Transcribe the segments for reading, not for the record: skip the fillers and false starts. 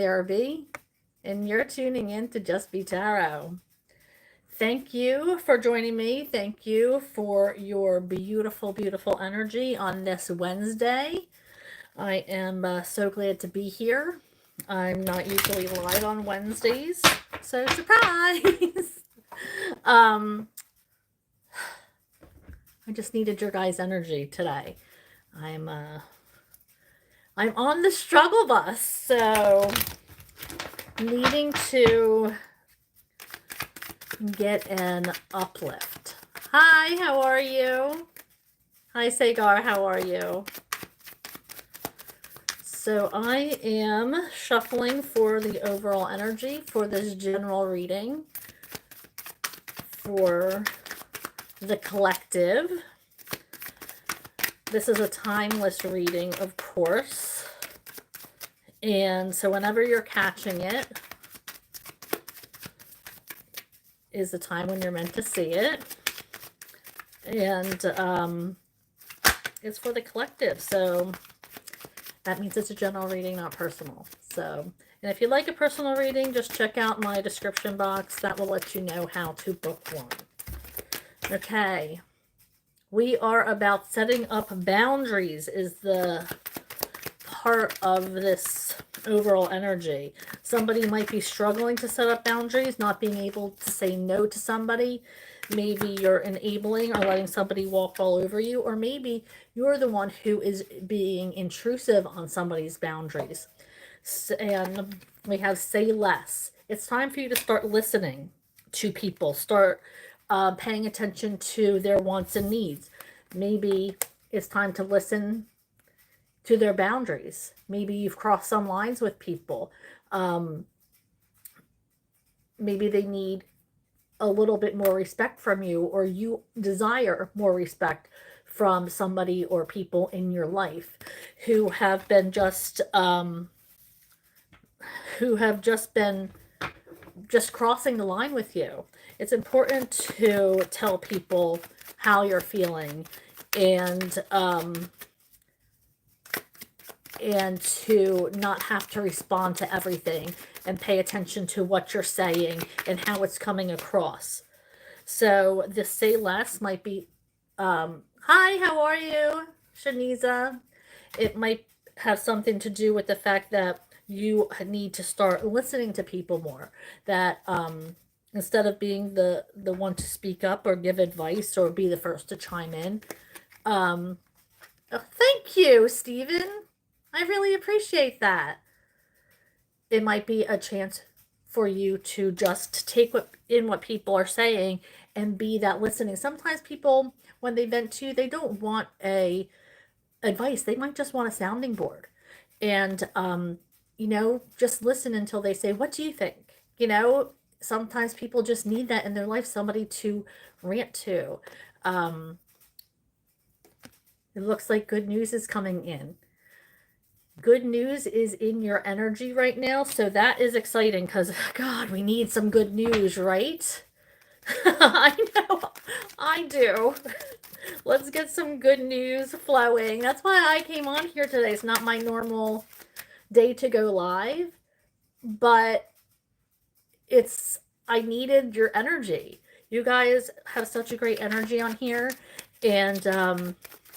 B, and you're tuning in to Just Be Tarot. Thank you for joining me. Thank you for your beautiful, beautiful energy on this Wednesday. I am so glad to be here. I'm not usually live on Wednesdays, so surprise! um, I just needed your guys' energy today. I'm uh, I'm on the struggle bus, so needing to get an uplift. Hi, how are you? Hi, Sagar, how are you? So I am shuffling for the overall energy for this general reading for the collective. This is a timeless reading, of course. And so whenever you're catching it is the time when you're meant to see it. And it's for the collective. So that means it's a general reading, not personal. So, and if you'd like a personal reading, just check out my description box. That will let you know how to book one. Okay. We are about setting up boundaries is the part of this overall energy. Somebody might be struggling to set up boundaries, not being able to say no to somebody. Maybe you're enabling or letting somebody walk all over you, or maybe you're the one who is being intrusive on somebody's boundaries. And we have say less. It's time for you to start listening to people. Start paying attention to their wants and needs. Maybe it's time to listen to their boundaries. Maybe you've crossed some lines with people. Maybe they need a little bit more respect from you, or you desire more respect from somebody or people in your life who have been just crossing the line with you. It's important to tell people how you're feeling and to not have to respond to everything and pay attention to what you're saying and how it's coming across. So the say less might be, hi, how are you, Shaniza? It might have something to do with the fact that you need to start listening to people more. That instead of being the one to speak up or give advice or be the first to chime in. Oh, thank you, Stephen. I really appreciate that. It might be a chance for you to just take what people are saying and be that listening. Sometimes people, when they vent to you, they don't want a advice. They might just want a sounding board. And just listen until they say, "What do you think?" Sometimes people just need that in their life, somebody to rant to. It looks like good news is coming in. Good news is in your energy right now, so that is exciting because, God, we need some good news, right? I know, I do. Let's get some good news flowing. That's why I came on here today. It's not my normal day to go live, but I needed your energy. You guys have such a great energy on here, and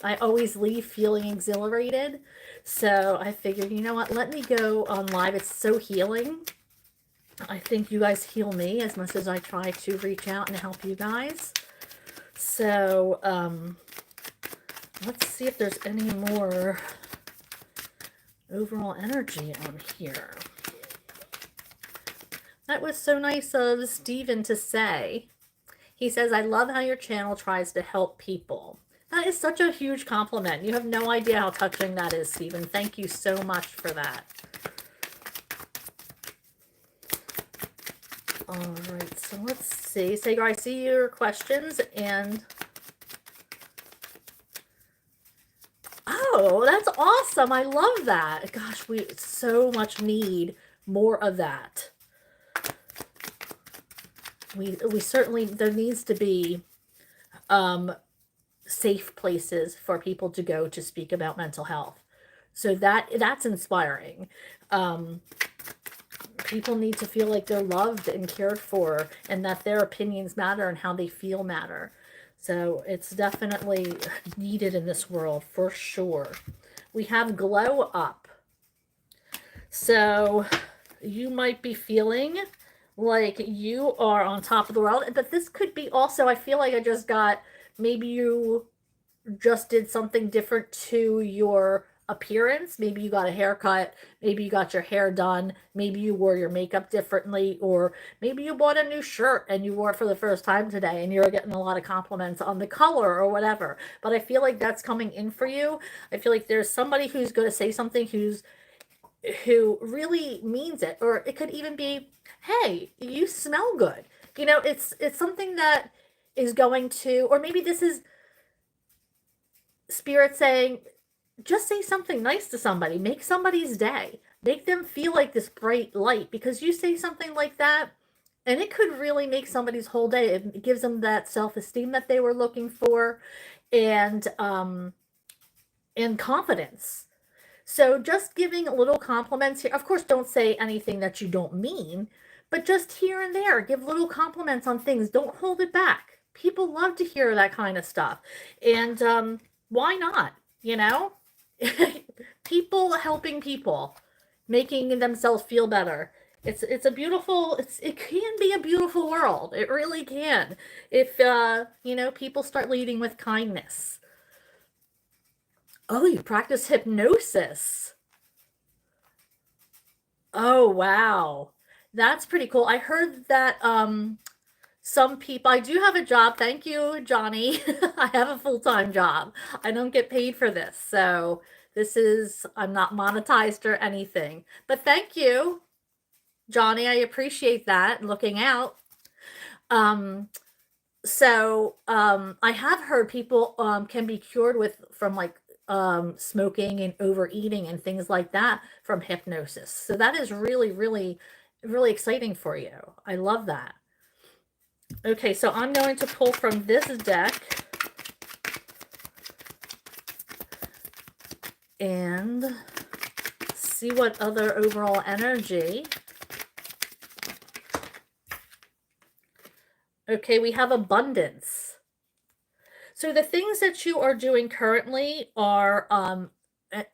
I always leave feeling exhilarated. So I figured, you know what, let me go on live. It's so healing. I think you guys heal me as much as I try to reach out and help you guys. So let's see if there's any more overall energy on here. That was so nice of Stephen to say. He says, I love how your channel tries to help people. That is such a huge compliment. You have no idea how touching that is, Stephen. Thank you so much for that. All right, so let's see. Sagar, I see your questions, and oh, that's awesome. I love that. Gosh, we so much need more of that. We certainly, there needs to be safe places for people to go to speak about mental health. So that's inspiring. people need to feel like they're loved and cared for, and that their opinions matter and how they feel matter. So it's definitely needed in this world for sure. We have glow up. So you might be feeling like you are on top of the world, but this could be also, I feel like I just got, maybe you just did something different to your appearance. Maybe you got a haircut, maybe you got your hair done, maybe you wore your makeup differently, or maybe you bought a new shirt and you wore it for the first time today and you're getting a lot of compliments on the color or whatever. But I feel like that's coming in for you. I feel like there's somebody who's going to say something who really means it, or it could even be, hey, you smell good. It's something that is going to, or maybe this is spirit saying, just say something nice to somebody, make somebody's day, make them feel like this bright light, because you say something like that and it could really make somebody's whole day. It gives them that self-esteem that they were looking for, and confidence. So just giving little compliments here. Of course, don't say anything that you don't mean, but just here and there, give little compliments on things. Don't hold it back. People love to hear that kind of stuff. And why not? You know? People helping people, making themselves feel better. It's a beautiful, it can be a beautiful world. It really can. If people start leading with kindness. Oh, you practice hypnosis. Oh, wow. That's pretty cool. I heard that some people, I do have a job. Thank you, Johnny. I have a full-time job. I don't get paid for this. So I'm not monetized or anything. But thank you, Johnny. I appreciate that. Looking out. Um, I have heard people can be cured from like smoking and overeating and things like that from hypnosis. So that is really, really, really exciting for you. I love that. Okay, so I'm going to pull from this deck and see what other overall energy. Okay, we have abundance. So the things that you are doing currently are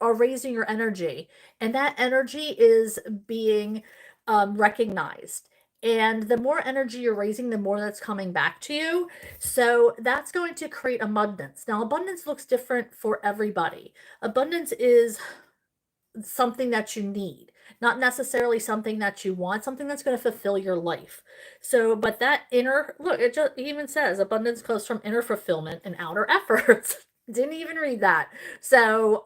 raising your energy, and that energy is being recognized. And the more energy you're raising, the more that's coming back to you. So that's going to create abundance. Now, abundance looks different for everybody. Abundance is something that you need, not necessarily something that you want, something that's going to fulfill your life. So, but that inner, look, it just even says abundance comes from inner fulfillment and outer efforts. Didn't even read that. So,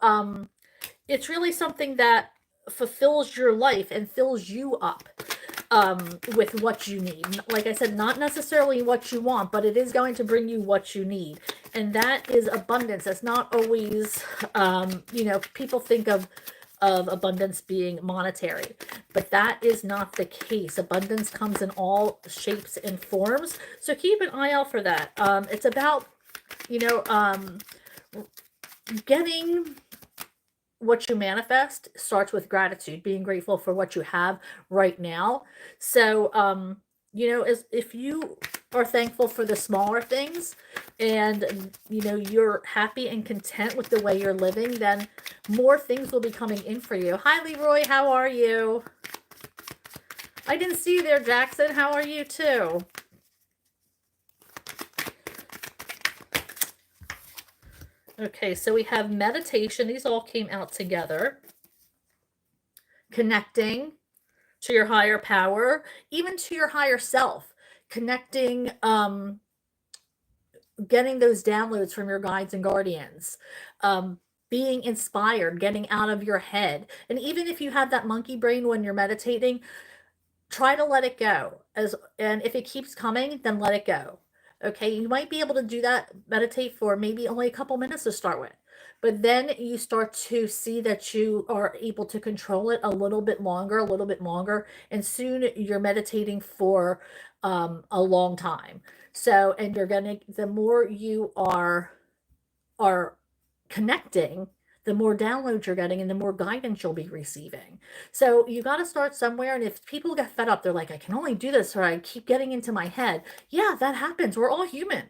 it's really something that fulfills your life and fills you up with what you need. Like I said, not necessarily what you want, but it is going to bring you what you need. And that is abundance. That's not always, people think of abundance being monetary, but that is not the case. Abundance comes in all shapes and forms. So keep an eye out for that. It's about, getting what you manifest starts with gratitude, being grateful for what you have right now. So, as if you are thankful for the smaller things and, you're happy and content with the way you're living, then more things will be coming in for you. Hi, Leroy. How are you? I didn't see you there, Jackson. How are you too? Okay, so we have meditation. These all came out together. Connecting to your higher power, even to your higher self. Connecting, getting those downloads from your guides and guardians. Being inspired, getting out of your head. And even if you have that monkey brain when you're meditating, try to let it go. And if it keeps coming, then let it go. Okay, you might be able to do that, meditate for maybe only a couple minutes to start with. But then you start to see that you are able to control it a little bit longer, and soon you're meditating for a long time. So, and the more you are connecting, the more downloads you're getting and the more guidance you'll be receiving. So you got to start somewhere. And if people get fed up, they're like, I can only do this, or I keep getting into my head. Yeah, that happens. We're all human.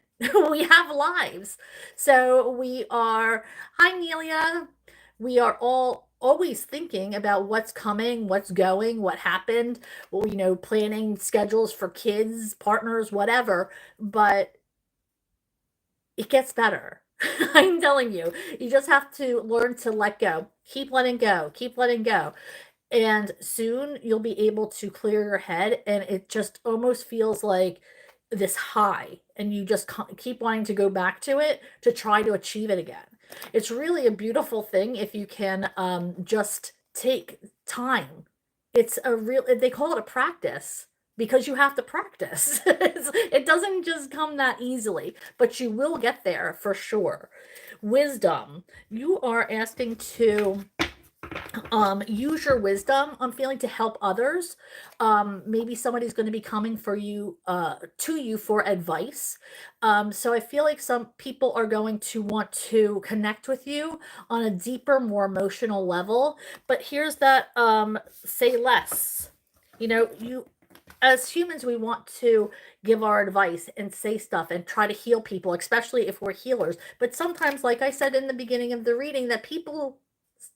We have lives. So we are, hi, Nelia. We are all always thinking about what's coming, what's going, what happened, well, planning schedules for kids, partners, whatever. But it gets better. I'm telling you, you just have to learn to let go. Keep letting go. Keep letting go. And soon you'll be able to clear your head, and it just almost feels like this high, and you just keep wanting to go back to it to try to achieve it again. It's really a beautiful thing if you can just take time. It's a real, they call it a practice because you have to practice. It doesn't just come that easily, but you will get there for sure. Wisdom. You are asking to use your wisdom, I'm feeling, to help others. Maybe somebody's going to be coming for you to you for advice. So I feel like some people are going to want to connect with you on a deeper, more emotional level. But here's that say less. You, as humans, we want to give our advice and say stuff and try to heal people, especially if we're healers. But sometimes, like I said in the beginning of the reading, that people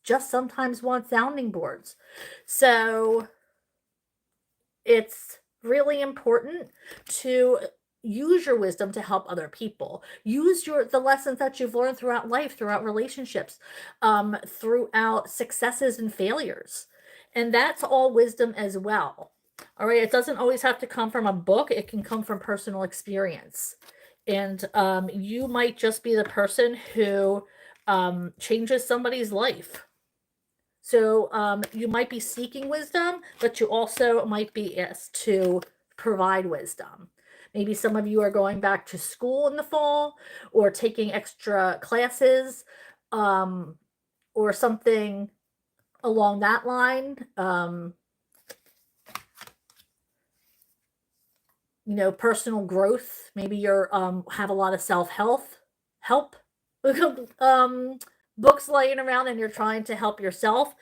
just sometimes want sounding boards. So it's really important to use your wisdom to help other people. Use the lessons that you've learned throughout life, throughout relationships, throughout successes and failures. And that's all wisdom as well. All right. It doesn't always have to come from a book. It can come from personal experience. And you might just be the person who changes somebody's life. So you might be seeking wisdom, but you also might be asked to provide wisdom. Maybe some of you are going back to school in the fall, or taking extra classes, or something along that line. Personal growth. Maybe you're have a lot of help books laying around, and you're trying to help yourself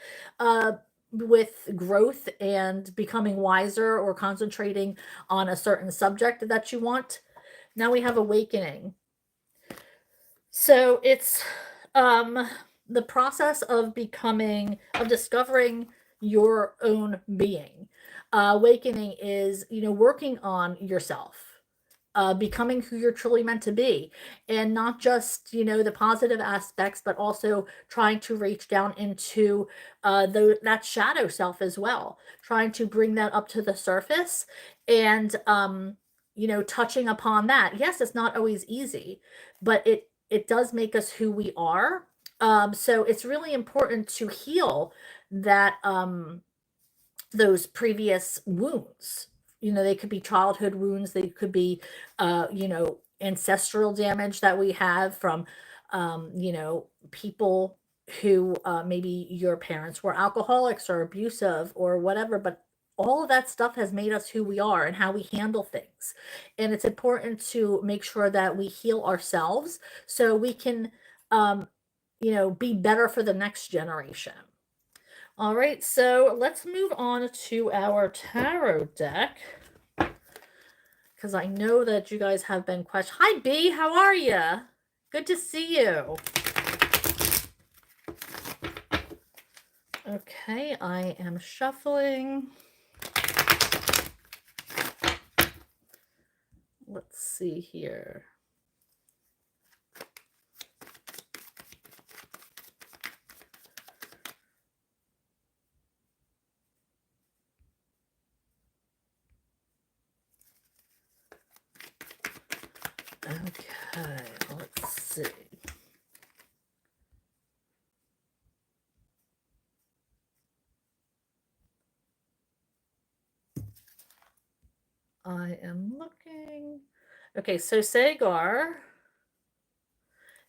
with growth and becoming wiser, or concentrating on a certain subject that you want. Now we have awakening. So it's the process of discovering your own being. Awakening is, working on yourself, becoming who you're truly meant to be, and not just, the positive aspects, but also trying to reach down into that shadow self as well, trying to bring that up to the surface, and touching upon that. Yes, it's not always easy, but it does make us who we are. So it's really important to heal that those previous wounds. They could be childhood wounds, they could be ancestral damage that we have from people who maybe your parents were alcoholics or abusive or whatever. But all of that stuff has made us who we are and how we handle things. And it's important to make sure that we heal ourselves so we can be better for the next generation. All right, so let's move on to our tarot deck, because I know that you guys have been questioning. Hi, B, how are you? Good to see you. Okay, I am shuffling. Let's see here. Okay, let's see. I am looking. Okay, so Sagar,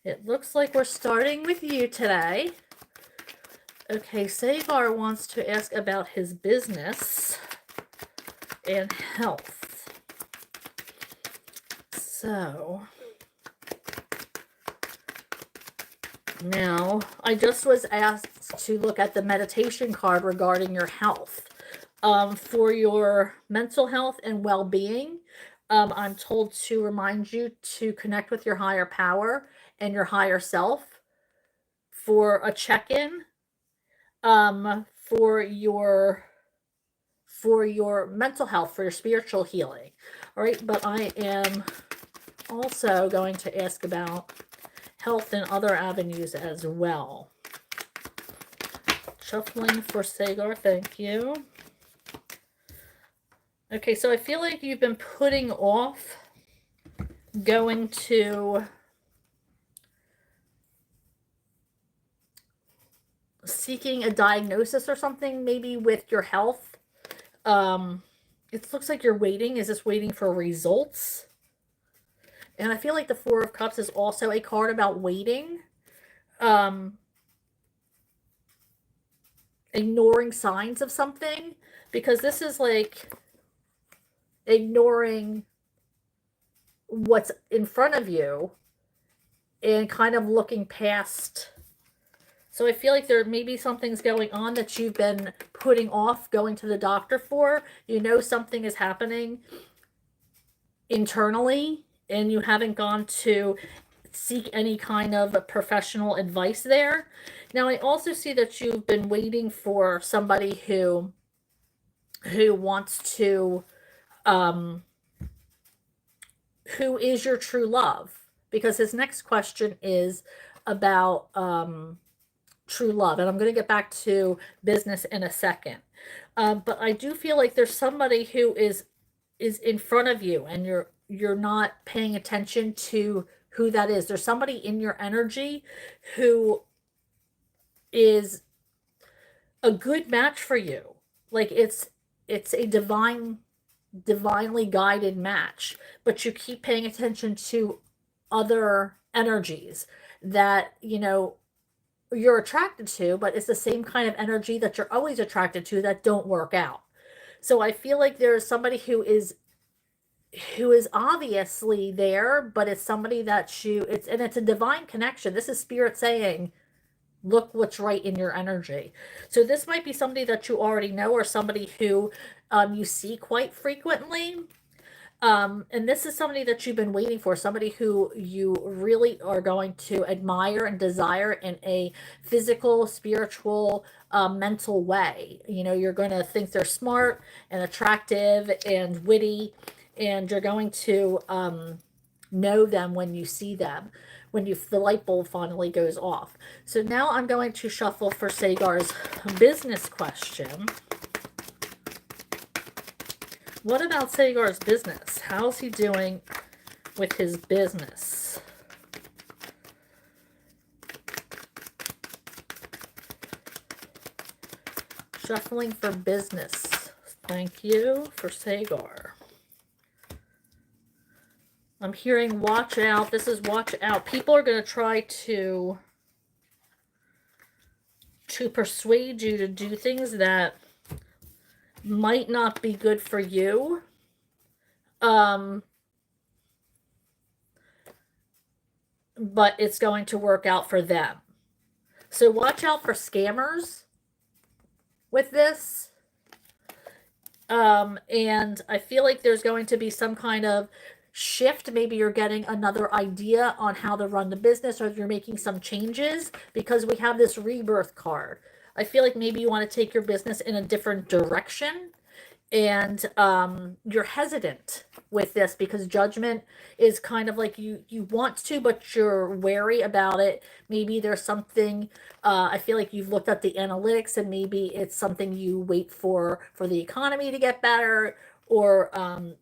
it looks like we're starting with you today. Okay, Sagar wants to ask about his business and health. So Now, I just was asked to look at the meditation card regarding your health. For your mental health and well-being, I'm told to remind you to connect with your higher power and your higher self for a check-in. For your mental health, for your spiritual healing. All right, but I am also going to ask about health and other avenues as well. Shuffling for Sagar, thank you. Okay, so I feel like you've been putting off going to seeking a diagnosis or something, maybe with your health. It looks like you're waiting. Is this waiting for results? And I feel like the Four of Cups is also a card about waiting. Ignoring signs of something, because this is like ignoring what's in front of you and kind of looking past. So I feel like there maybe something's going on that you've been putting off going to the doctor for. You know something is happening internally and you haven't gone to seek any kind of professional advice there. Now, I also see that you've been waiting for somebody who wants to, who is your true love? Because his next question is about true love. And I'm going to get back to business in a second. But I do feel like there's somebody who is in front of you and you're not paying attention to who that is. There's somebody in your energy who is a good match for you. Like it's a divinely guided match, but you keep paying attention to other energies that, you're attracted to, but it's the same kind of energy that you're always attracted to that don't work out. So I feel like there is somebody who is obviously there, but it's somebody that it's a divine connection. This is spirit saying, look what's right in your energy. So this might be somebody that you already know, or somebody who you see quite frequently. And this is somebody that you've been waiting for, somebody who you really are going to admire and desire in a physical, spiritual, mental way. You're going to think they're smart and attractive and witty, and you're going to know them when you see them, when the light bulb finally goes off. So now I'm going to shuffle for Sagar's business question. What about Sagar's business? How's he doing with his business? Shuffling for business. Thank you for Sagar. I'm hearing watch out. This is watch out. People are going to try to persuade you to do things that might not be good for you. But it's going to work out for them. So watch out for scammers with this. And I feel like there's going to be some kind of shift. Maybe you're getting another idea on how to run the business, or you're making some changes, because we have this rebirth card. I feel like maybe you want to take your business in a different direction, and you're hesitant with this because judgment is kind of like you want to, but you're wary about it. Maybe there's something, I feel like you've looked at the analytics and maybe it's something you wait for the economy to get better, or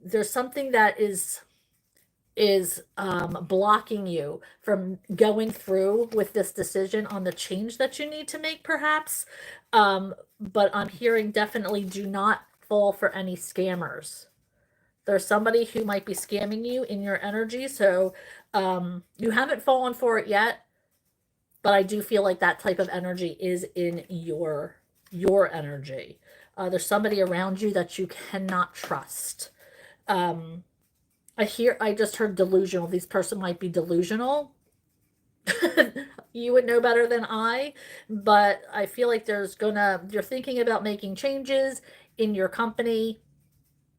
there's something that is blocking you from going through with this decision on the change that you need to make, perhaps. But I'm hearing definitely do not fall for any scammers. There's somebody who might be scamming you in your energy, so you haven't fallen for it yet, but I do feel like that type of energy is in your energy. There's somebody around you that you cannot trust. I just heard delusional. This person might be delusional. You would know better than I, but I feel like you're thinking about making changes in your company.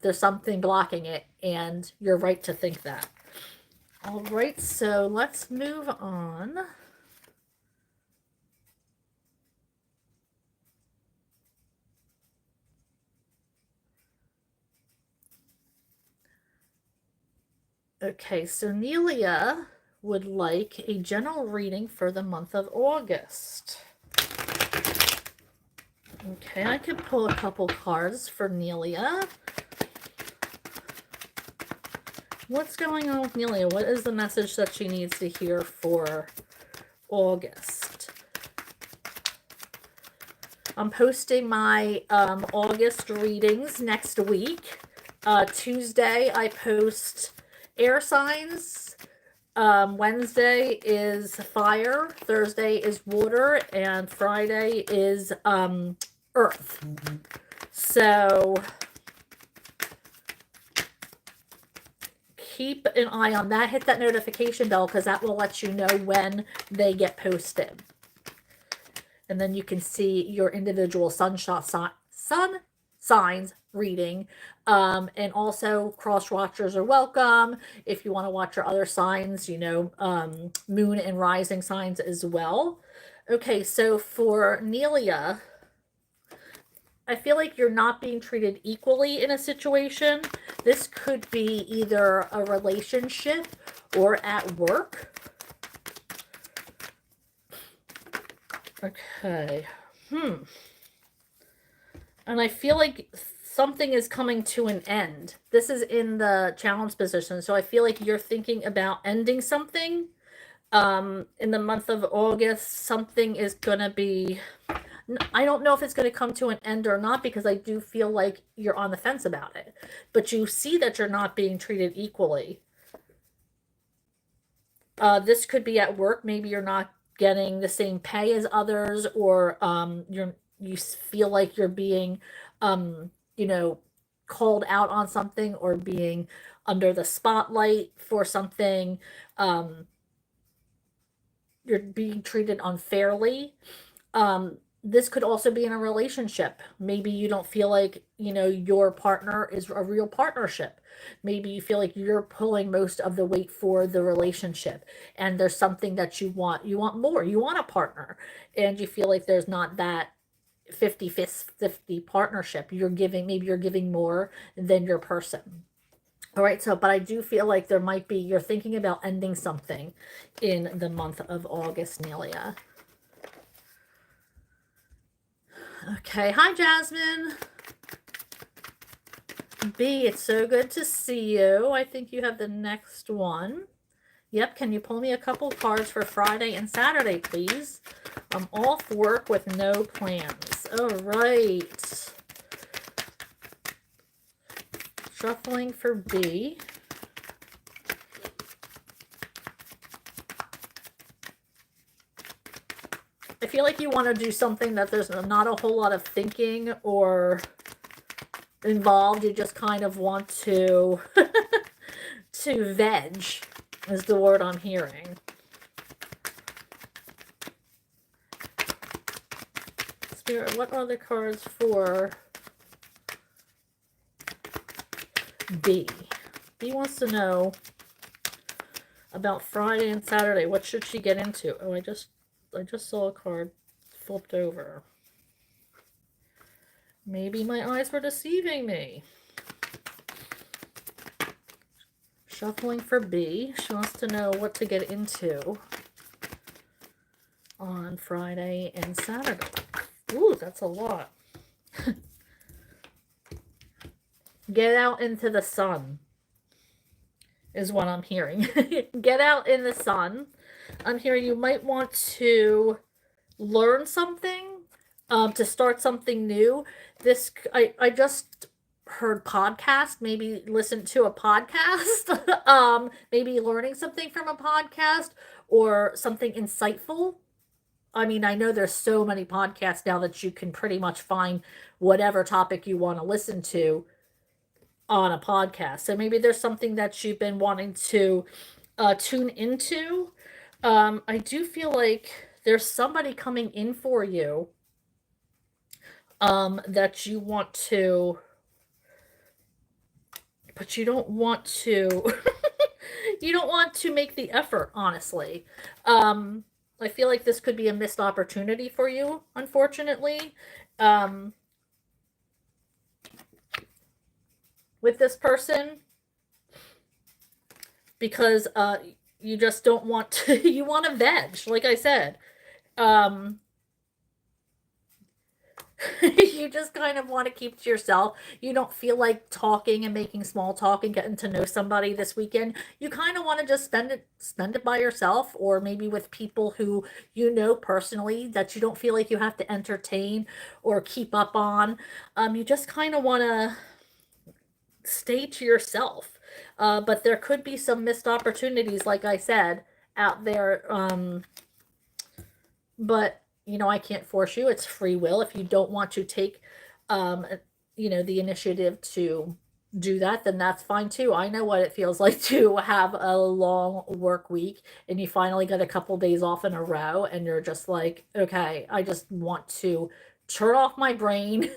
There's something blocking it, and you're right to think that. All right, so let's move on. Okay, so Nelia would like a general reading for the month of August. Okay, I could pull a couple cards for Nelia. What's going on with Nelia? What is the message that she needs to hear for August? I'm posting my August readings next week. Tuesday, I post air signs. Wednesday is fire. Thursday is water. And Friday is earth. So keep an eye on that. Hit that notification bell because that will let you know when they get posted. And then you can see your individual sun signs reading. And also cross watchers are welcome if you want to watch your other signs, moon and rising signs as well. Okay, so for Nelia, I feel like you're not being treated equally in a situation. This could be either a relationship or at work. Okay. And I feel like something is coming to an end. This is in the challenge position. So I feel like you're thinking about ending something. In the month of August, something is going to be... I don't know if it's going to come to an end or not because I do feel like you're on the fence about it. But you see that you're not being treated equally. This could be at work. Maybe you're not getting the same pay as others, or you feel like you're being, called out on something or being under the spotlight for something. You're being treated unfairly. This could also be in a relationship. Maybe you don't feel like, your partner is a real partnership. Maybe you feel like you're pulling most of the weight for the relationship and there's something that you want. You want more. You want a partner and you feel like there's not that 50-50 partnership. Maybe you're giving more than your person. All right, but I do feel like you're thinking about ending something in the month of August, Nelia. Okay, hi Jasmine. B, it's so good to see you. I think you have the next one. Yep, can you pull me a couple cards for Friday and Saturday, please? I'm off work with no plans. All right. Shuffling for B. I feel like you want to do something that there's not a whole lot of thinking or involved. You just kind of want to to veg is the word I'm hearing. Spirit, what are the cards for B? B wants to know about Friday and Saturday. What should she get into? Oh, I just saw a card flipped over. Maybe my eyes were deceiving me. Shuffling for B. She wants to know what to get into on Friday and Saturday. Ooh, that's a lot. Get out into the sun is what I'm hearing. Get out in the sun. I'm hearing you might want to learn something, to start something new. I just heard podcast. Maybe listen to a podcast. Maybe learning something from a podcast or something insightful. I mean, I know there's so many podcasts now that you can pretty much find whatever topic you want to listen to on a podcast. So maybe there's something that you've been wanting to tune into. I do feel like there's somebody coming in for you that you want to, but you don't want to you don't want to make the effort, honestly. Um I feel like this could be a missed opportunity for you, unfortunately. Um with this person, because you just don't want to you want to veg, like I said. Um you just kind of want to keep to yourself. You don't feel like talking and making small talk and getting to know somebody this weekend. You kind of want to just spend it by yourself, or maybe with people who you know personally that you don't feel like you have to entertain or keep up on. You just kind of want to stay to yourself. But there could be some missed opportunities, like I said, out there. But I can't force you. It's free will. If you don't want to take the initiative to do that, then that's fine too. I know what it feels like to have a long work week and you finally get a couple days off in a row and you're just like, okay, I just want to turn off my brain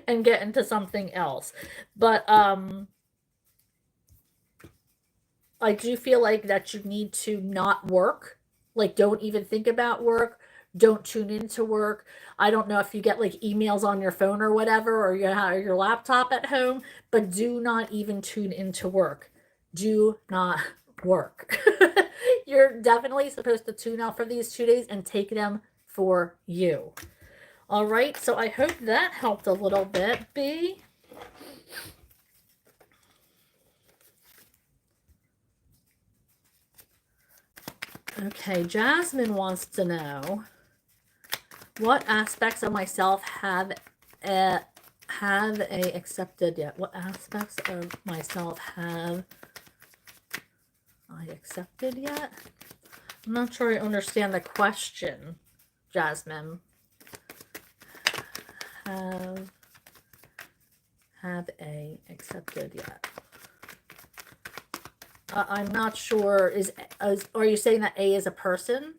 and get into something else. But I do feel like that you need to not work. Like, don't even think about work. Don't tune into work. I don't know if you get like emails on your phone or whatever, or you have your laptop at home, but do not even tune into work. Do not work. You're definitely supposed to tune out for these 2 days and take them for you. All right, so I hope that helped a little bit, B. Okay, Jasmine wants to know, what aspects of myself have a accepted yet? What aspects of myself have I accepted yet? I'm not sure I understand the question, Jasmine. Have a accepted yet? I'm not sure. Are you saying that A is a person?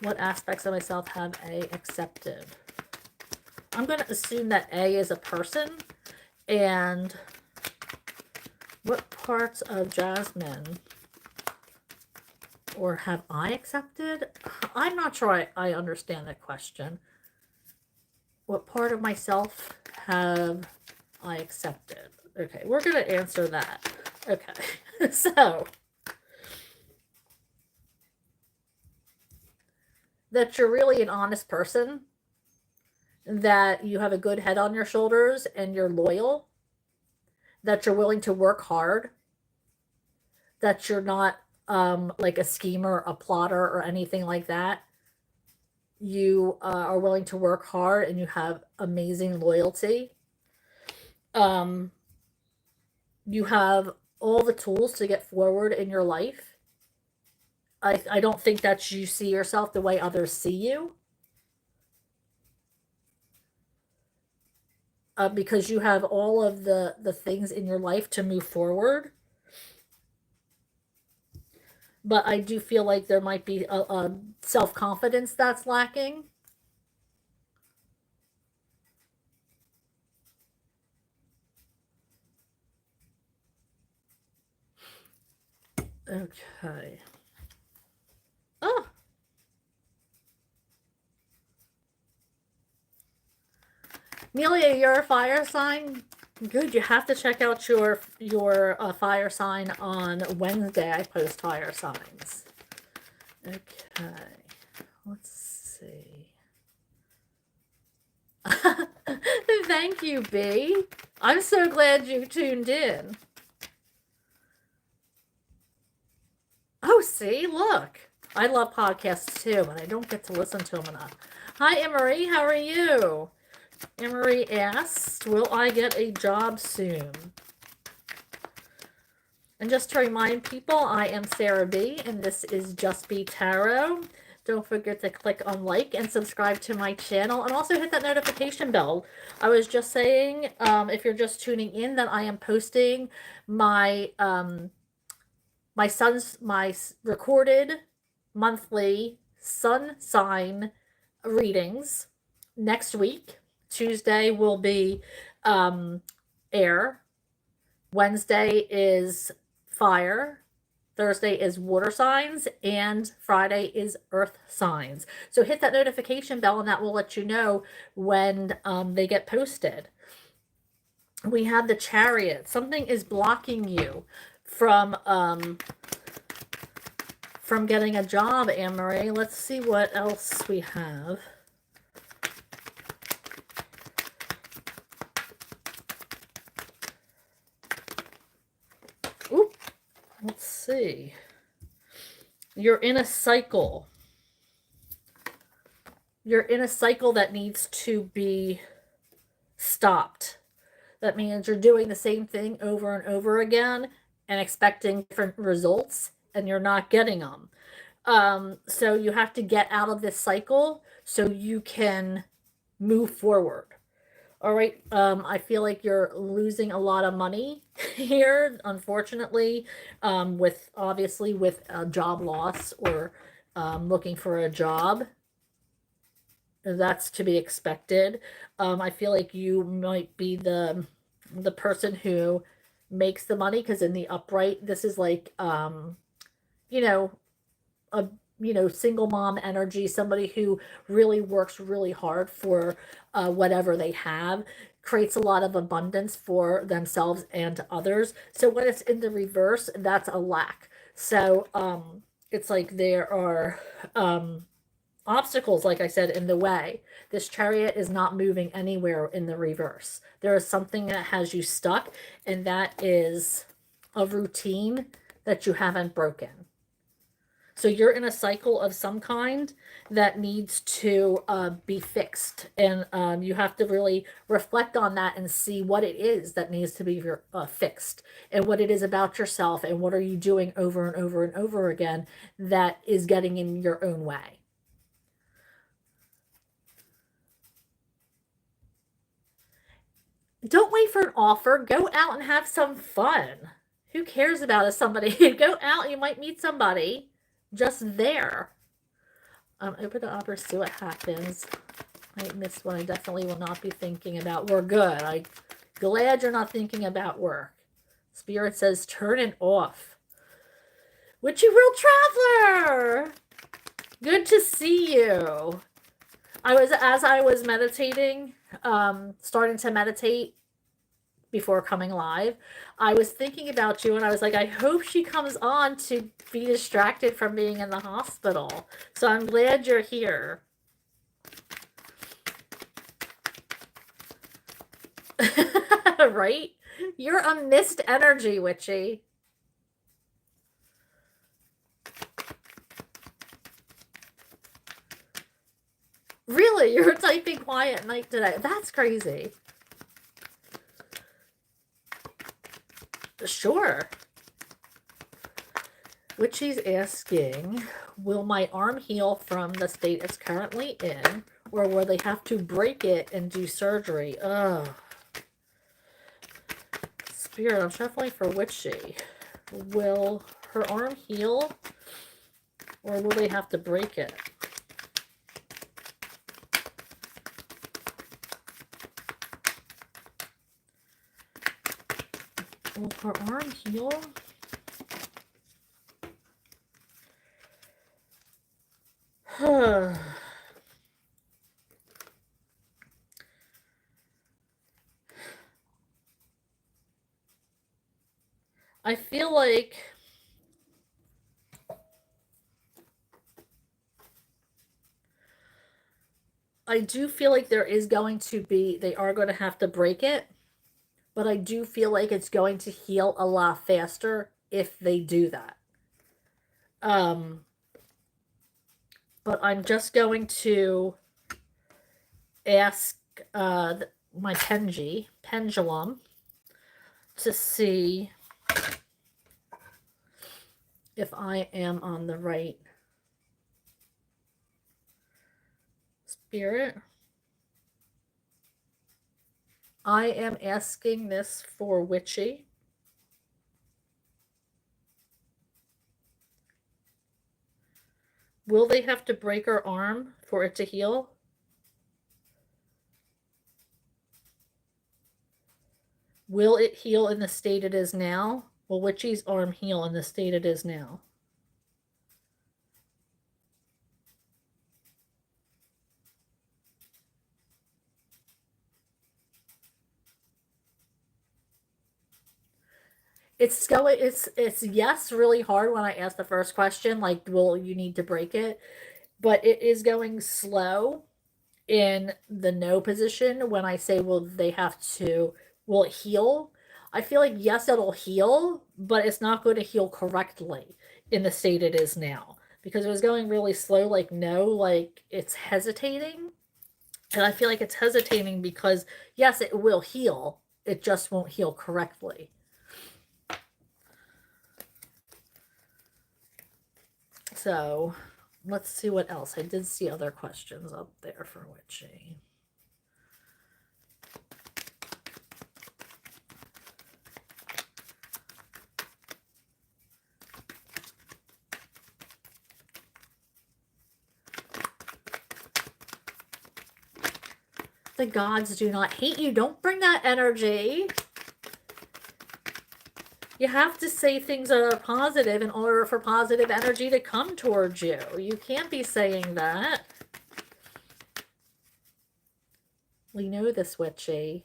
What aspects of myself have A accepted? I'm going to assume that A is a person. And what parts of Jasmine, or have I accepted? I'm not sure I understand the question. What part of myself have I accepted? Okay, we're going to answer that. Okay, so that you're really an honest person, that you have a good head on your shoulders and you're loyal, that you're willing to work hard, that you're not like a schemer, a plotter, or anything like that. You are willing to work hard and you have amazing loyalty. Um, you have all the tools to get forward in your life. I don't think that you see yourself the way others see you, because you have all of the things in your life to move forward. But I do feel like there might be a self-confidence that's lacking. Okay. Oh, Amelia, you're a fire sign. Good. You have to check out your fire sign on Wednesday. I post fire signs. Okay. Let's see. Thank you, B. I'm so glad you tuned in. Oh, see, look. I love podcasts too, but I don't get to listen to them enough. Hi, Emery. How are you? Emery asked, will I get a job soon? And just to remind people, I am Sarah B, and this is Just Be Tarot. Don't forget to click on like and subscribe to my channel, and also hit that notification bell. I was just saying, if you're just tuning in, that I am posting my my recorded monthly sun sign readings next week. Tuesday will be air. Wednesday is fire. Thursday is water signs, and Friday is earth signs. So hit that notification bell, and that will let you know when they get posted. We have the Chariot. Something is blocking you from getting a job, Anne-Marie. Let's see what else we have. Oop. Let's see. You're in a cycle. You're in a cycle that needs to be stopped. That means you're doing the same thing over and over again and expecting different results, and you're not getting them. So you have to get out of this cycle so you can move forward. All right. I feel like you're losing a lot of money here, unfortunately, with obviously with a job loss or looking for a job. That's to be expected. I feel like you might be the person who makes the money, because in the upright, this is like you know, a single mom energy, somebody who really works really hard for whatever they have, creates a lot of abundance for themselves and others. So when it's in the reverse, that's a lack. So it's like there are obstacles, like I said, in the way. This Chariot is not moving anywhere in the reverse. There is something that has you stuck, and that is a routine that you haven't broken. So you're in a cycle of some kind that needs to be fixed. And you have to really reflect on that and see what it is that needs to be fixed, and what it is about yourself, and what are you doing over and over and over again that is getting in your own way. Don't wait for an offer. Go out and have some fun. Who cares about if somebody go out, you might meet somebody just there. Open the opera, see what happens. I missed one I definitely will not be thinking about. We're good. I'm glad you're not thinking about work. Spirit says turn it off. Witchy World Traveler! Good to see you. As I was meditating, starting to meditate before coming live, I was thinking about you, and I was like, I hope she comes on to be distracted from being in the hospital. So I'm glad you're here. Right? You're a missed energy, Witchy. Really? You're typing quiet night today. That's crazy. Sure. Witchy's asking, will my arm heal from the state it's currently in, or will they have to break it and do surgery? Ugh. Spirit, I'm shuffling for Witchy. Will her arm heal, or will they have to break it? Will her arm heal? I feel like I do feel like there is going to be, they are going to have to break it, but I do feel like it's going to heal a lot faster if they do that. But I'm just going to ask my pendulum to see if I am on the right spirit. I am asking this for Witchy. Will they have to break her arm for it to heal? Will it heal in the state it is now? Will Witchy's arm heal in the state it is now? It's yes, really hard when I ask the first question, like, will you need to break it? But it is going slow in the no position when I say, will it heal? I feel like, yes, it'll heal, but it's not going to heal correctly in the state it is now. Because it was going really slow, like, no, like, it's hesitating. And I feel like it's hesitating because, yes, it will heal. It just won't heal correctly. So, let's see what else. I did see other questions up there for Witchy. The gods do not hate you. Don't bring that energy. You have to say things that are positive in order for positive energy to come towards you. You can't be saying that. We know this, Witchy.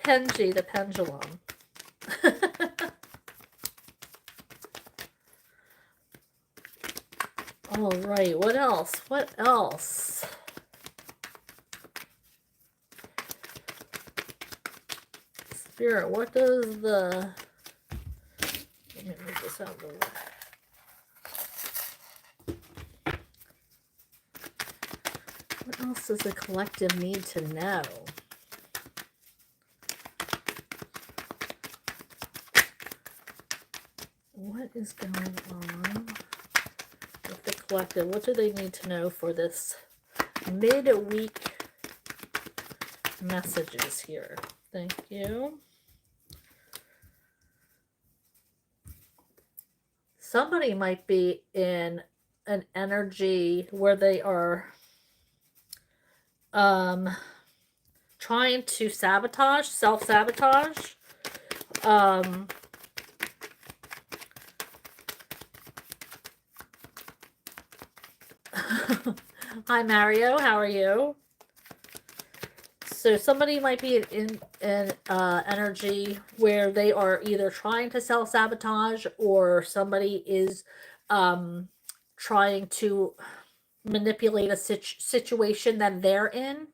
Penji, the pendulum. All right, what else? What else? Spirit, what does the... Let me move this out of the way. What else does the collective need to know? What is going on with the collective? What do they need to know for this mid-week messages here? Thank you. Somebody might be in an energy where they are trying to sabotage, self-sabotage. Hi, Mario. How are you? So somebody might be in an energy where they are either trying to self-sabotage or somebody is trying to manipulate a situation that they're in.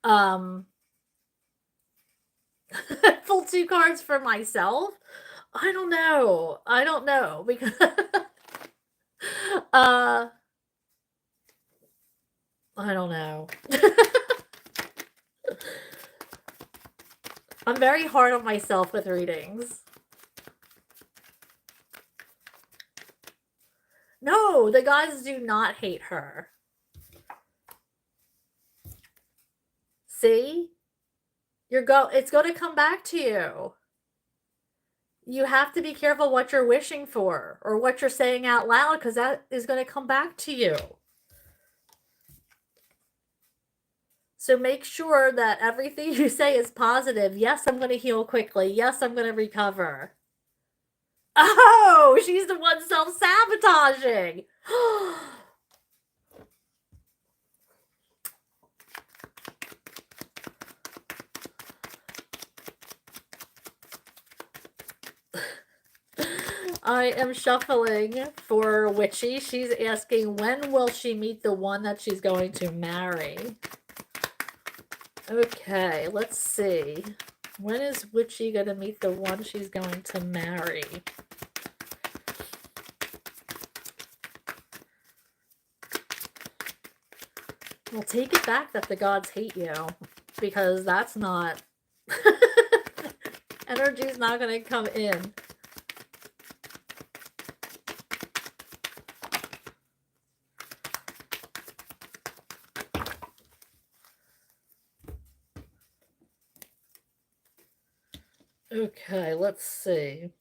Pull 2 cards for myself. I don't know because I don't know. I'm very hard on myself with readings. No, the gods do not hate her. See? It's going to come back to you. You have to be careful what you're wishing for or what you're saying out loud because that is going to come back to you. So make sure that everything you say is positive. Yes, I'm going to heal quickly. Yes, I'm going to recover. Oh, she's the one self-sabotaging. I am shuffling for Witchy. She's asking, when will she meet the one that she's going to marry? Okay, let's see. When is Witchy going to meet the one she's going to marry? Well, take it back that the gods hate you, because that's not... Energy's not going to come in. Okay, let's see.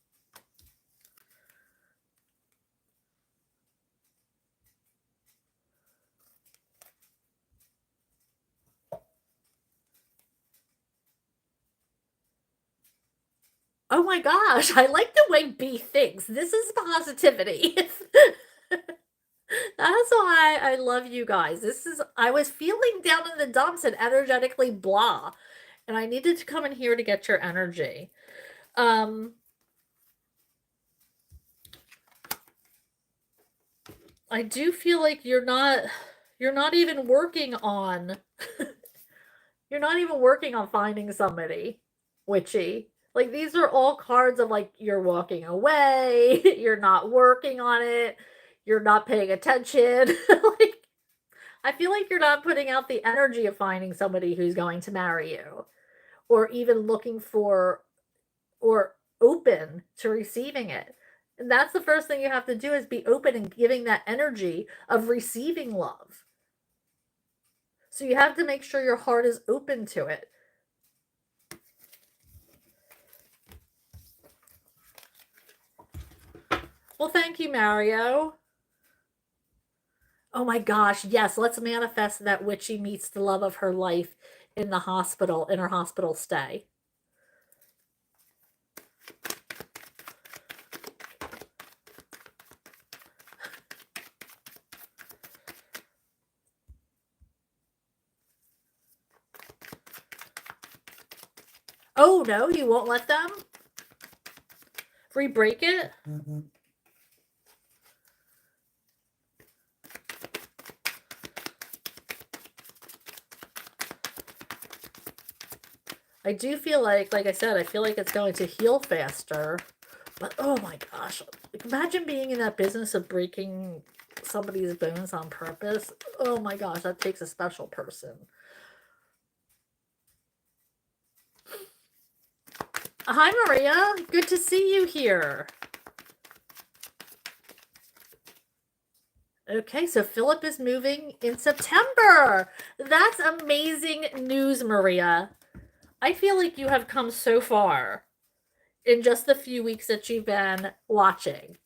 Oh my gosh, I like the way B thinks. This is positivity. That's why I love you guys. I was feeling down in the dumps and energetically blah, and I needed to come in here to get your energy. Um, I do feel like you're not even working on you're not even working on finding somebody witchy. Like these are all cards of like you're walking away, you're not working on it, you're not paying attention. Like I feel like you're not putting out the energy of finding somebody who's going to marry you or even looking for or open to receiving it. And that's the first thing you have to do is be open and giving that energy of receiving love. So you have to make sure your heart is open to it. Well, thank you, Mario. Oh my gosh, yes, let's manifest that Witchy meets the love of her life in the hospital, in her hospital stay. Oh no, you won't let them re-break it? I do feel like I said, I feel like it's going to heal faster. But oh my gosh, like, imagine being in that business of breaking somebody's bones on purpose. Oh my gosh, that takes a special person. Hi, Maria. Good to see you here. Okay, so Philip is moving in September. That's amazing news, Maria. I feel like you have come so far in just the few weeks that you've been watching.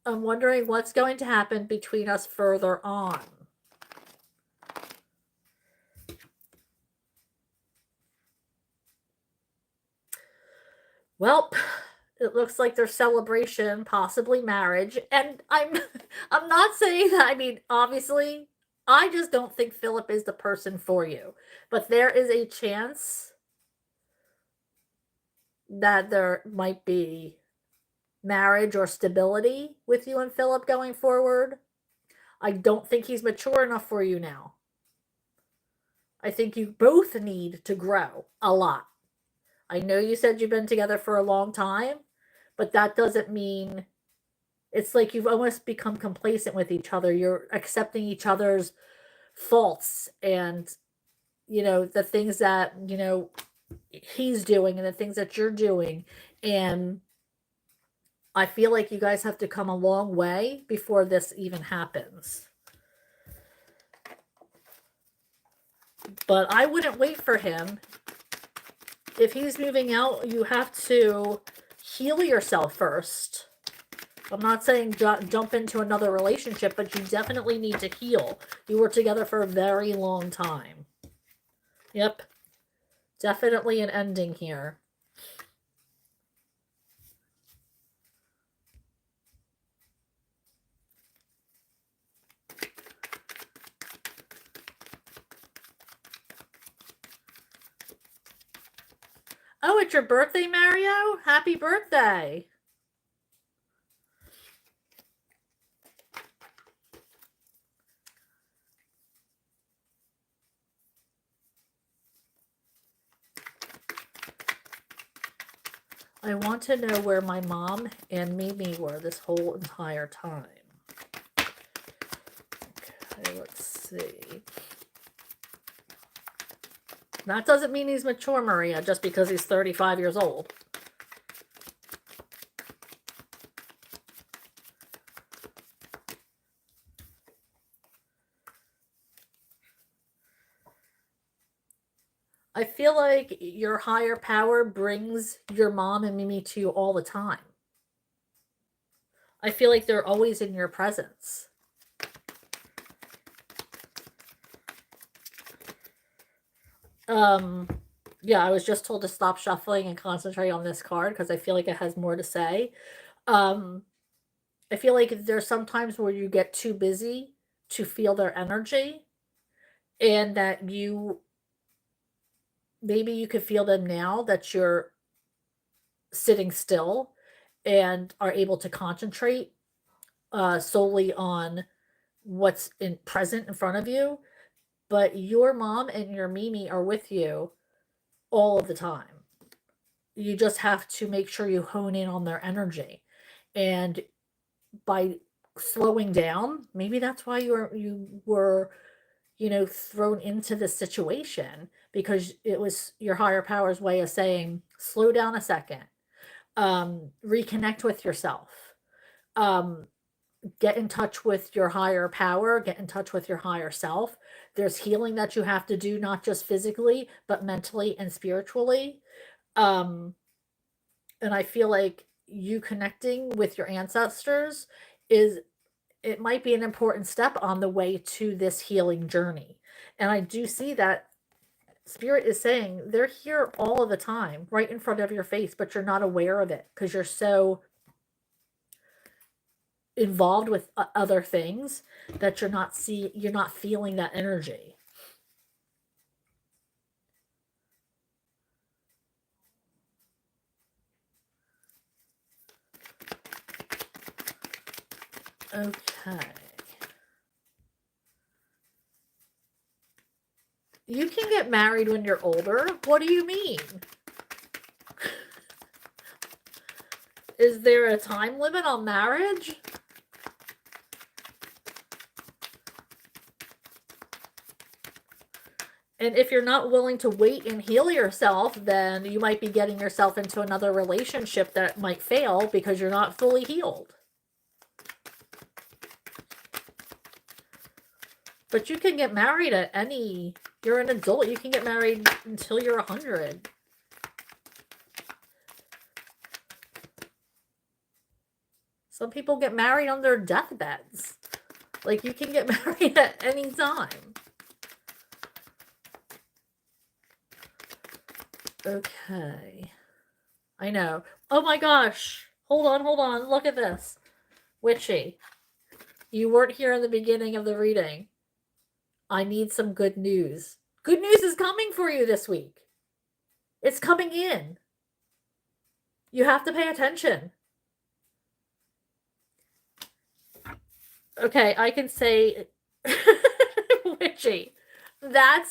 I'm wondering what's going to happen between us further on. Well, it looks like there's celebration, possibly marriage, and I'm not saying that. I mean, obviously, I just don't think Philip is the person for you. But there is a chance that there might be marriage or stability with you and Philip going forward. I don't think he's mature enough for you now. I think you both need to grow a lot. I know you said you've been together for a long time, but that doesn't mean it's like you've almost become complacent with each other. You're accepting each other's faults and, the things that, he's doing and the things that you're doing. And I feel like you guys have to come a long way before this even happens. But I wouldn't wait for him. If he's moving out, you have to heal yourself first. I'm not saying jump into another relationship, but you definitely need to heal. You were together for a very long time. Yep. Definitely an ending here. Oh, it's your birthday, Mario? Happy birthday. I want to know where my mom and Mimi were this whole entire time. Okay, let's see. That doesn't mean he's mature, Maria, just because he's 35 years old. I feel like your higher power brings your mom and Mimi to you all the time. I feel like they're always in your presence. Yeah, I was just told to stop shuffling and concentrate on this card because I feel like it has more to say. Um, I feel like there's sometimes where you get too busy to feel their energy, and that maybe you could feel them now that you're sitting still and are able to concentrate solely on what's present in front of you. But your mom and your Mimi are with you all of the time. You just have to make sure you hone in on their energy. And by slowing down, maybe that's why you were thrown into this situation, because it was your higher power's way of saying, slow down a second, reconnect with yourself, um, get in touch with your higher power, get in touch with your higher self. There's healing that you have to do, not just physically, but mentally and spiritually. Um, and I feel like you connecting with your ancestors is it might be an important step on the way to this healing journey. And I do see that spirit is saying they're here all of the time, right in front of your face, but you're not aware of it because you're so involved with other things that you're not feeling that energy. Okay. You can get married when you're older. What do you mean? Is there a time limit on marriage? And if you're not willing to wait and heal yourself, then you might be getting yourself into another relationship that might fail because you're not fully healed. But you can get married you're an adult, you can get married until you're 100. Some people get married on their deathbeds. Like, you can get married at any time. Okay. I know. Oh my gosh. Hold on. Look at this. Witchy. You weren't here in the beginning of the reading. I need some good news. Good news is coming for you this week. It's coming in. You have to pay attention. Okay, I can say witchy. That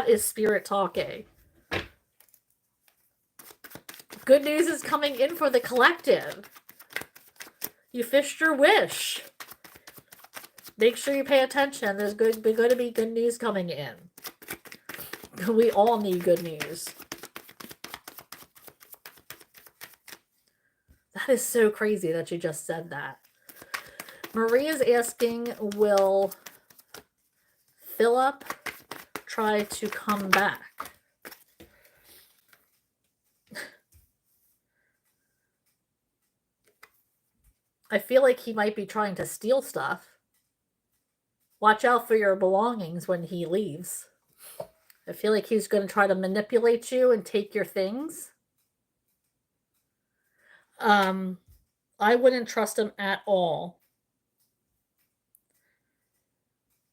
is spirit talking. Good news is coming in for the collective. You fished your wish. Make sure you pay attention. There's going to be good news coming in. We all need good news. That is so crazy that you just said that. Maria's asking, will Philip try to come back? I feel like he might be trying to steal stuff. Watch out for your belongings when he leaves. I feel like he's going to try to manipulate you and take your things. I wouldn't trust him at all.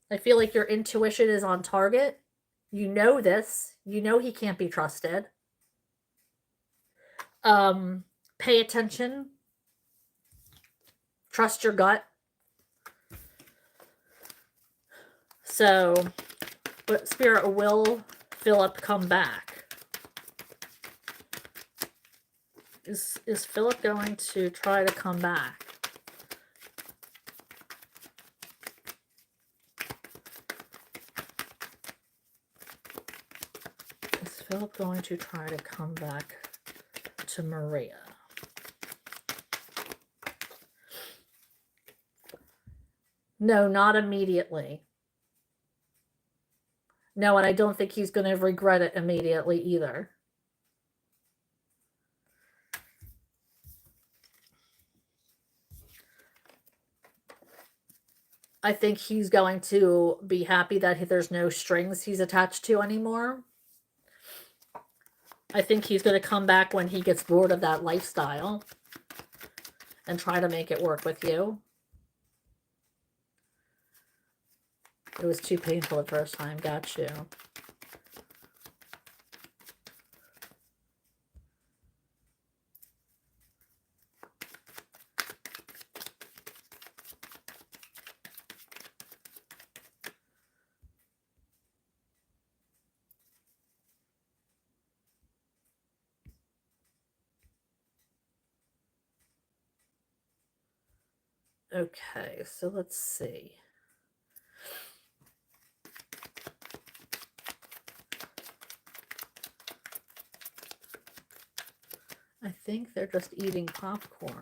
I feel like your intuition is on target. You know this. You know he can't be trusted. Pay attention. Trust your gut. So, but Spirit, will Philip come back? Is Philip going to try to come back? Is Philip going to try to come back to Maria? No, not immediately. No, and I don't think he's going to regret it immediately either. I think he's going to be happy that there's no strings he's attached to anymore. I think he's going to come back when he gets bored of that lifestyle and try to make it work with you. It was too painful the first time. Got you. Okay, so let's see. I think they're just eating popcorn.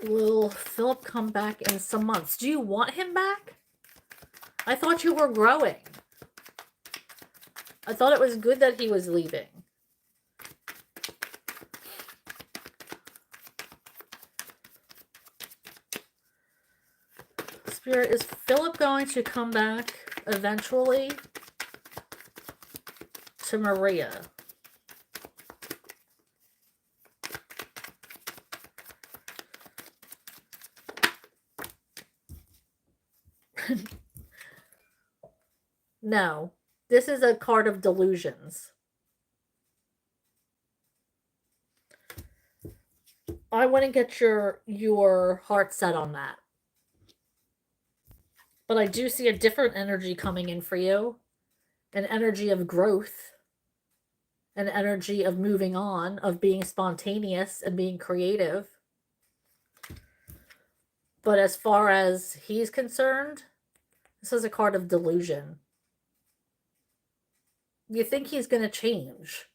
Will Philip come back in some months? Do you want him back? I thought you were growing. I thought it was good that he was leaving. Spirit, is Philip going to come back eventually to Maria? No. This is a card of delusions. I wouldn't get your heart set on that. But I do see a different energy coming in for you. An energy of growth. An energy of moving on, of being spontaneous and being creative. But as far as he's concerned, this is a card of delusion. You think he's going to change.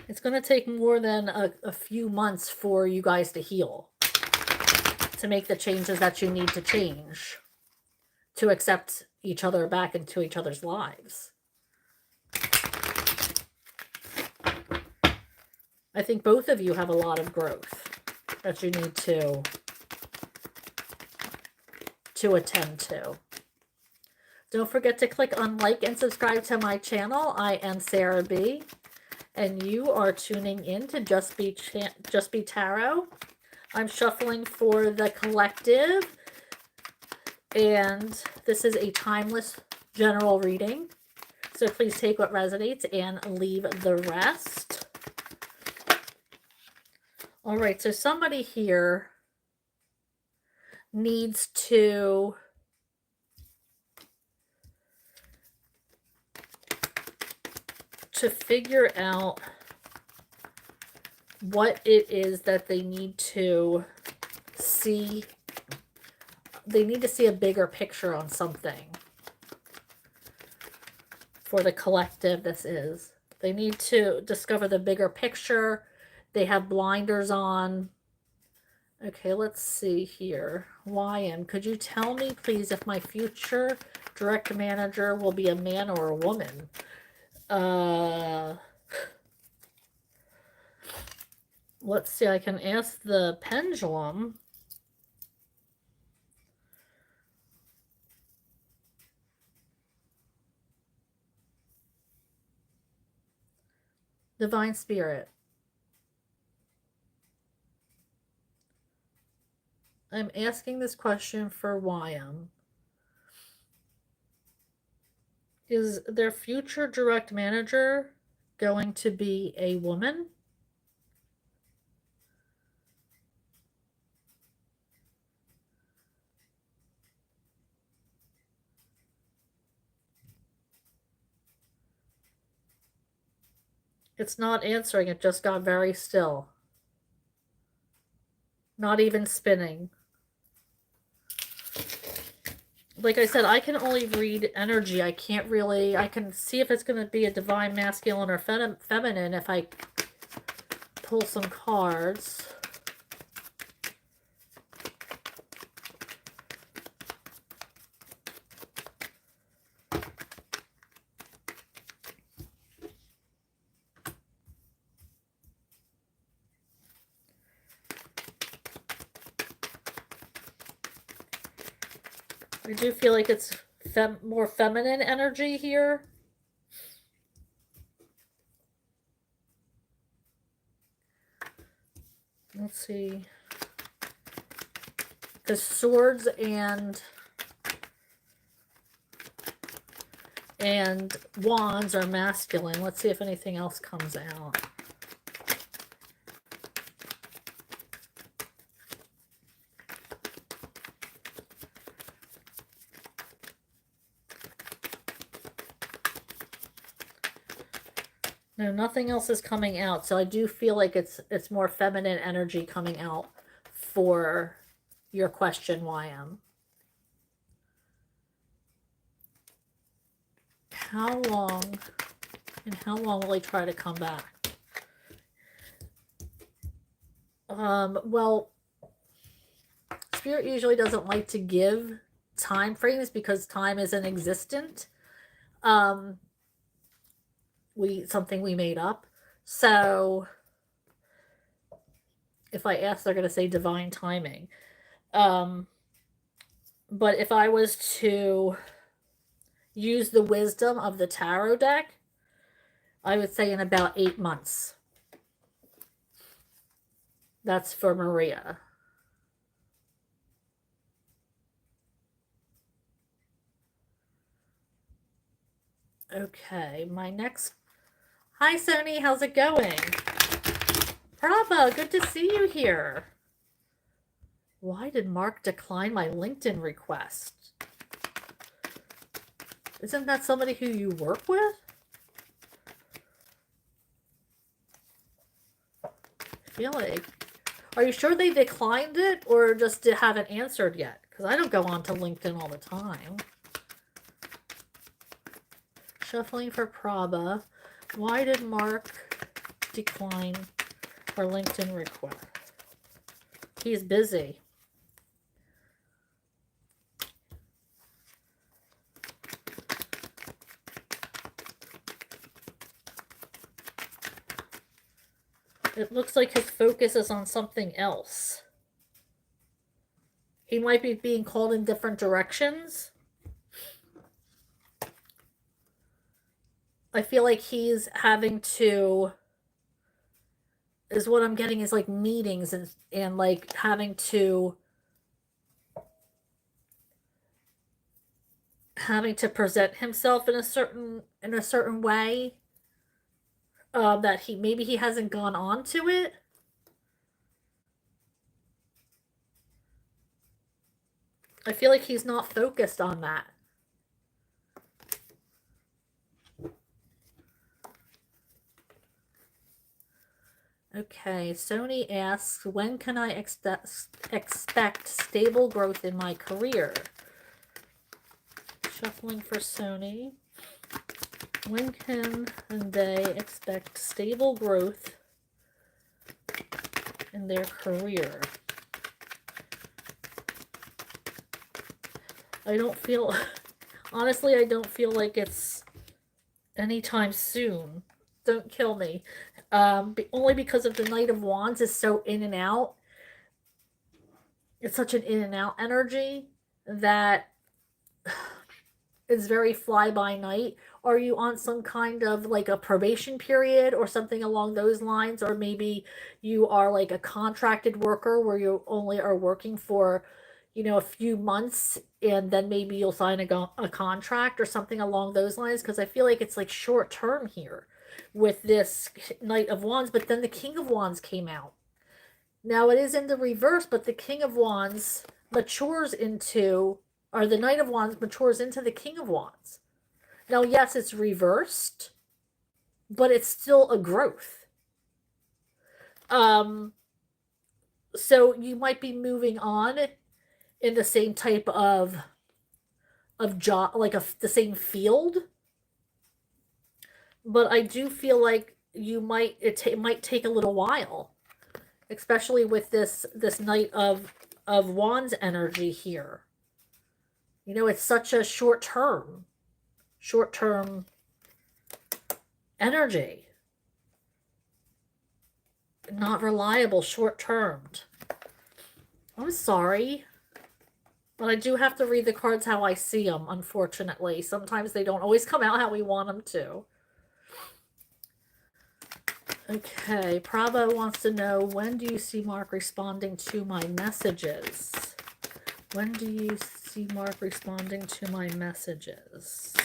It's going to take more than a few months for you guys to heal, to make the changes that you need to change, to accept each other back into each other's lives. I think both of you have a lot of growth that you need to attend to. Don't forget to click on like and subscribe to my channel. I am Sarah B, and you are tuning in to Just Be Tarot. I'm shuffling for the collective, and this is a timeless general reading. So please take what resonates and leave the rest. All right, so somebody here needs to figure out what it is that they need to see. They need to see a bigger picture on something. For the collective, this is. They need to discover the bigger picture. They have blinders on. Okay, let's see here. YM, could you tell me, please, if my future direct manager will be a man or a woman? Let's see, I can ask the pendulum. Divine Spirit. I'm asking this question for YM. Is their future direct manager going to be a woman? It's not answering. It just got very still. Not even spinning. Like I said, I can only read energy. I can't really... I can see if it's going to be a divine masculine or feminine if I pull some cards. I do feel like it's more feminine energy here. Let's see. Because swords and wands are masculine. Let's see if anything else comes out. No, nothing else is coming out. So I do feel like it's more feminine energy coming out for your question, YM. How long will he try to come back? Well, Spirit usually doesn't like to give time frames because time isn't existent. Something we made up. So if I ask, they're going to say divine timing. But if I was to use the wisdom of the tarot deck, I would say in about 8 months. That's for Maria. Okay, my next... Hi, Sony. How's it going? Prabha, good to see you here. Why did Mark decline my LinkedIn request? Isn't that somebody who you work with? I feel like... Are you sure they declined it or just haven't answered yet? Because I don't go on to LinkedIn all the time. Shuffling for Prabha. Why did Mark decline our LinkedIn request? He's busy. It looks like his focus is on something else. He might be being called in different directions. I feel like he's having to... is what I'm getting is like meetings and like having to present himself in a certain way. That maybe he hasn't gone on to it. I feel like he's not focused on that. Okay, Sony asks, when can I expect stable growth in my career? Shuffling for Sony. When can they expect stable growth in their career? I don't feel... Honestly, I don't feel like it's anytime soon. Don't kill me. Only because of the Knight of Wands is so in and out. It's such an in and out energy that it's very fly by night. Are you on some kind of like a probation period or something along those lines? Or maybe you are like a contracted worker where you only are working for, you know, a few months and then maybe you'll sign a contract or something along those lines. Because I feel like it's like short term here with this Knight of Wands, but then the King of Wands came out. Now it is in the reverse, but the King of Wands matures into, or the Knight of Wands matures into the King of Wands. Now, yes, it's reversed, but it's still a growth. So you might be moving on in the same type of job, like the same field. But I do feel like you might it might take a little while, especially with this Knight of Wands energy here. You know, it's such a short term energy. Not reliable, short termed. I'm sorry. But I do have to read the cards how I see them, unfortunately. Sometimes they don't always come out how we want them to. Okay, Prabha wants to know, when do you see Mark responding to my messages? When do you see Mark responding to my messages?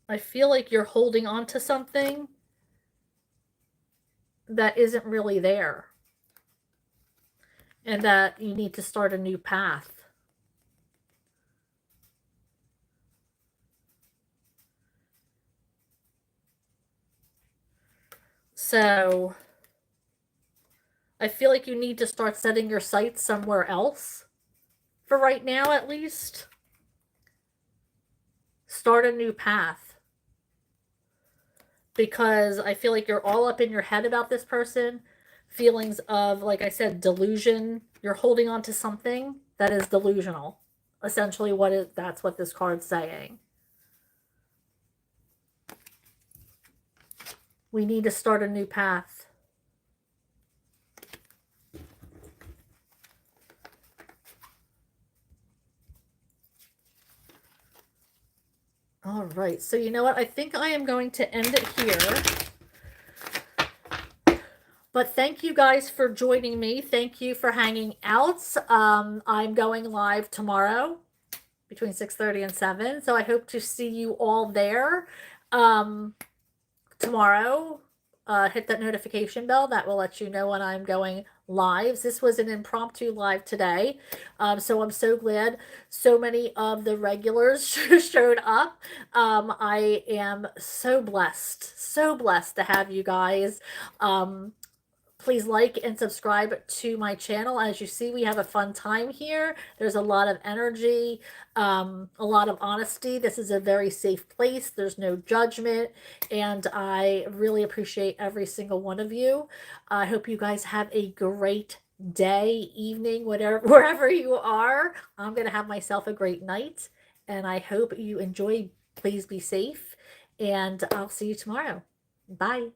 I feel like you're holding on to something that isn't really there. And that you need to start a new path. So I feel like you need to start setting your sights somewhere else. For right now, at least. Start a new path. Because I feel like you're all up in your head about this person. Feelings of, like I said, delusion. You're holding on to something that is delusional. Essentially, that's what this card's saying. We need to start a new path. All right, so you know what? I think I am going to end it here. But thank you guys for joining me. Thank you for hanging out. I'm going live tomorrow between 6:30 and 7. So I hope to see you all there tomorrow. Hit that notification bell. That will let you know when I'm going live. This was an impromptu live today. So I'm so glad so many of the regulars showed up. I am so blessed to have you guys. Please like and subscribe to my channel. As you see, we have a fun time here. There's a lot of energy, a lot of honesty. This is a very safe place. There's no judgment, and I really appreciate every single one of you. I hope you guys have a great day, evening, wherever you are. I'm going to have myself a great night, and I hope you enjoy. Please be safe, and I'll see you tomorrow. Bye.